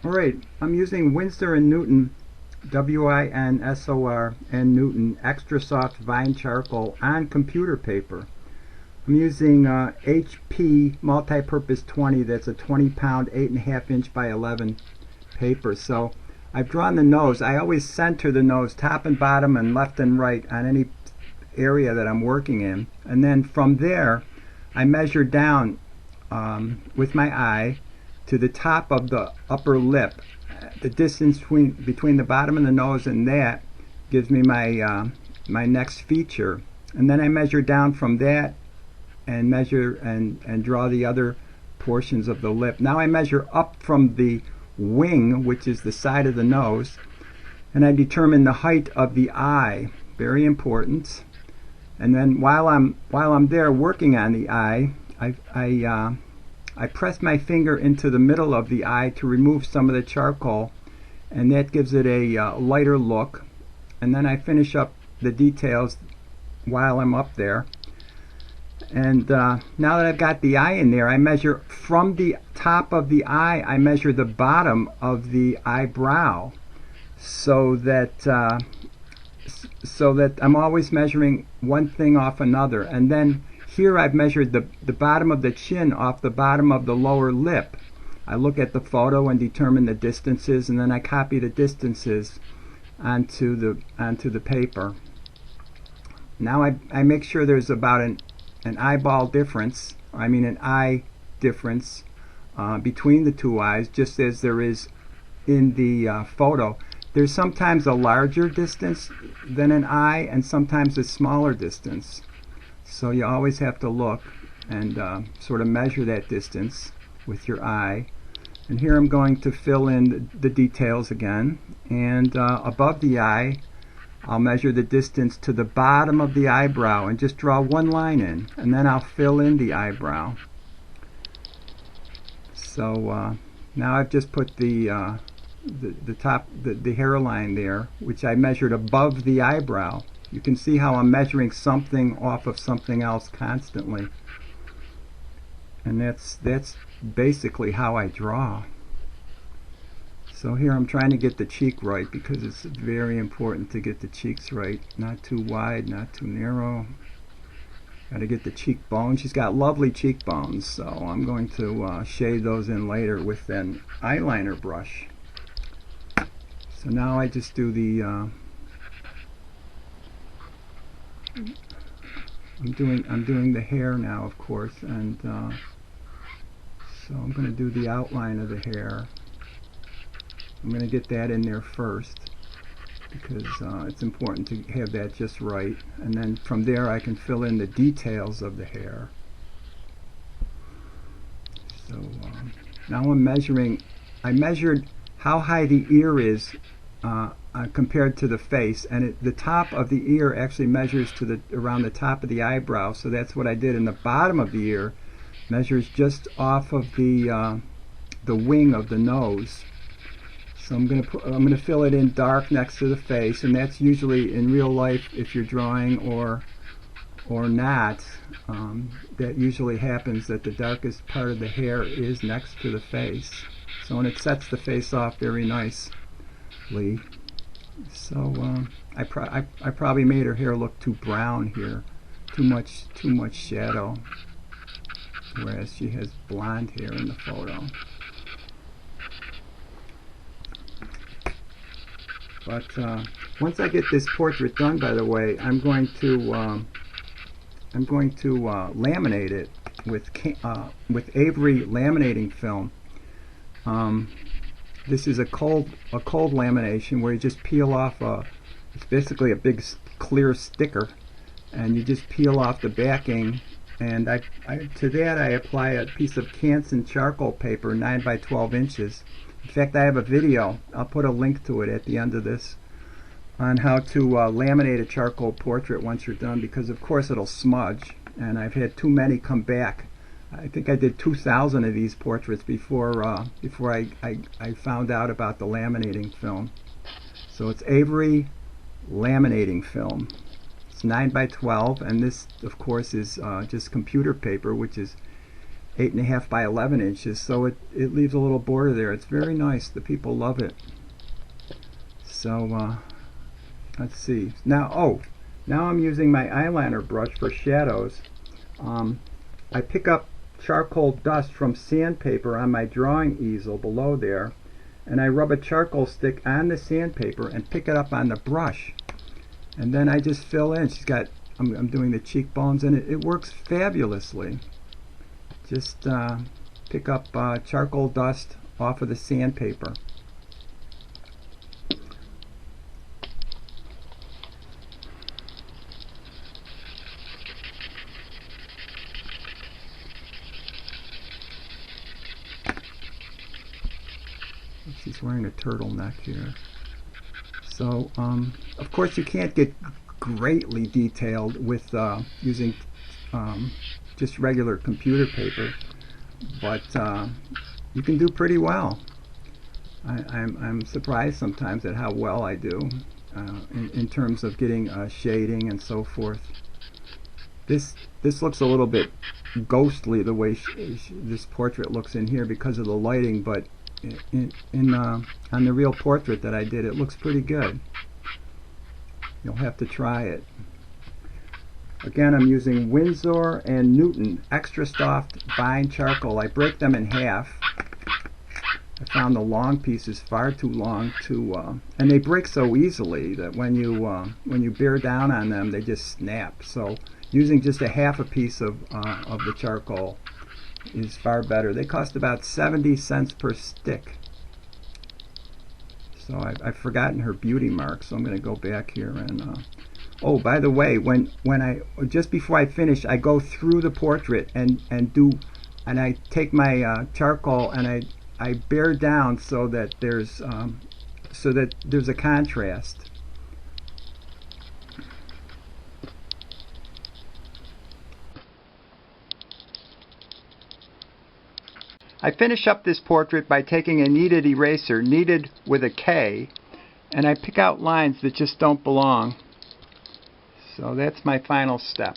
Alright, I'm using Winsor & Newton, Winsor and Newton Extra Soft Vine Charcoal on computer paper. I'm using HP Multipurpose 20, that's a 20-pound, 8.5 inch by 11 paper. So I've drawn the nose. I always center the nose top and bottom and left and right on any area that I'm working in. And then from there, I measure down with my eye to the top of the upper lip. The distance between the bottom of the nose and that gives me my my next feature. And then I measure down from that and measure and draw the other portions of the lip. Now I measure up from the wing, which is the side of the nose, and I determine the height of the eye. Very important. And then while I'm there working on the eye, I press my finger into the middle of the eye to remove some of the charcoal, and that gives it a lighter look. And then I finish up the details while I'm up there. And now that I've got the eye in there, I measure from the top of the eye, I measure the bottom of the eyebrow, so that I'm always measuring one thing off another. And then here I've measured the bottom of the chin off the bottom of the lower lip. I look at the photo and determine the distances, and then I copy the distances onto the paper. Now I make sure there's about an eyeball difference, an eye difference between the two eyes, just as there is in the photo. There's sometimes a larger distance than an eye and sometimes a smaller distance. So you always have to look and sort of measure that distance with your eye. And here I'm going to fill in the details again. And above the eye, I'll measure the distance to the bottom of the eyebrow and just draw one line in. And then I'll fill in the eyebrow. So now I've just put the top, the hairline there, which I measured above the eyebrow. You can see how I'm measuring something off of something else constantly. And that's basically how I draw. So here I'm trying to get the cheek right, because it's very important to get the cheeks right. Not too wide, not too narrow. Got to get the cheekbones. She's got lovely cheekbones, so I'm going to shade those in later with an eyeliner brush. So now I just do the I'm doing the hair now, of course, and so I'm going to do the outline of the hair. I'm going to get that in there first, because it's important to have that just right, and then from there I can fill in the details of the hair. So now I'm measuring. I measured how high the ear is compared to the face, and the top of the ear actually measures to around the top of the eyebrow, so that's what I did. And the bottom of the ear measures just off of the wing of the nose. So I'm gonna fill it in dark next to the face, and that's usually in real life, if you're drawing or not, that usually happens, that the darkest part of the hair is next to the face. So, and it sets the face off very nicely. So I probably made her hair look too brown here, too much shadow, whereas she has blonde hair in the photo. But once I get this portrait done, by the way, I'm going to laminate it with Avery laminating film. This is a cold lamination, where you just peel off it's basically a big clear sticker, and you just peel off the backing, and to that I apply a piece of Canson charcoal paper, 9 by 12 inches. In fact, I have a video, I'll put a link to it at the end of this, on how to laminate a charcoal portrait once you're done, because of course it'll smudge, and I've had too many come back. I think I did 2,000 of these portraits before I found out about the laminating film. So it's Avery laminating film. It's 9 by 12, and this, of course, is just computer paper, which is 8.5 by 11 inches, so it leaves a little border there. It's very nice. The people love it. So let's see. Now I'm using my eyeliner brush for shadows. I pick up charcoal dust from sandpaper on my drawing easel below there, and I rub a charcoal stick on the sandpaper and pick it up on the brush, and then I just fill in. I'm doing the cheekbones, and it works fabulously. Just pick up charcoal dust off of the sandpaper. She's wearing a turtleneck here. So, of course, you can't get greatly detailed with using just regular computer paper, but you can do pretty well. I'm surprised sometimes at how well I do in terms of getting shading and so forth. This looks a little bit ghostly the way this portrait looks in here because of the lighting, but on the real portrait that I did, it looks pretty good. You'll have to try it. Again, I'm using Winsor and Newton extra soft vine charcoal. I break them in half. I found the long pieces far too long to, and they break so easily that when you bear down on them, they just snap. So using just a half a piece of the charcoal is far better. They cost about 70 cents per stick. So I've forgotten her beauty mark, so I'm going to go back here and oh, by the way, when I just before I finish, I go through the portrait and I take my charcoal and I bear down so that there's a contrast. I finish up this portrait by taking a kneaded eraser, kneaded with a K, and I pick out lines that just don't belong. So that's my final step.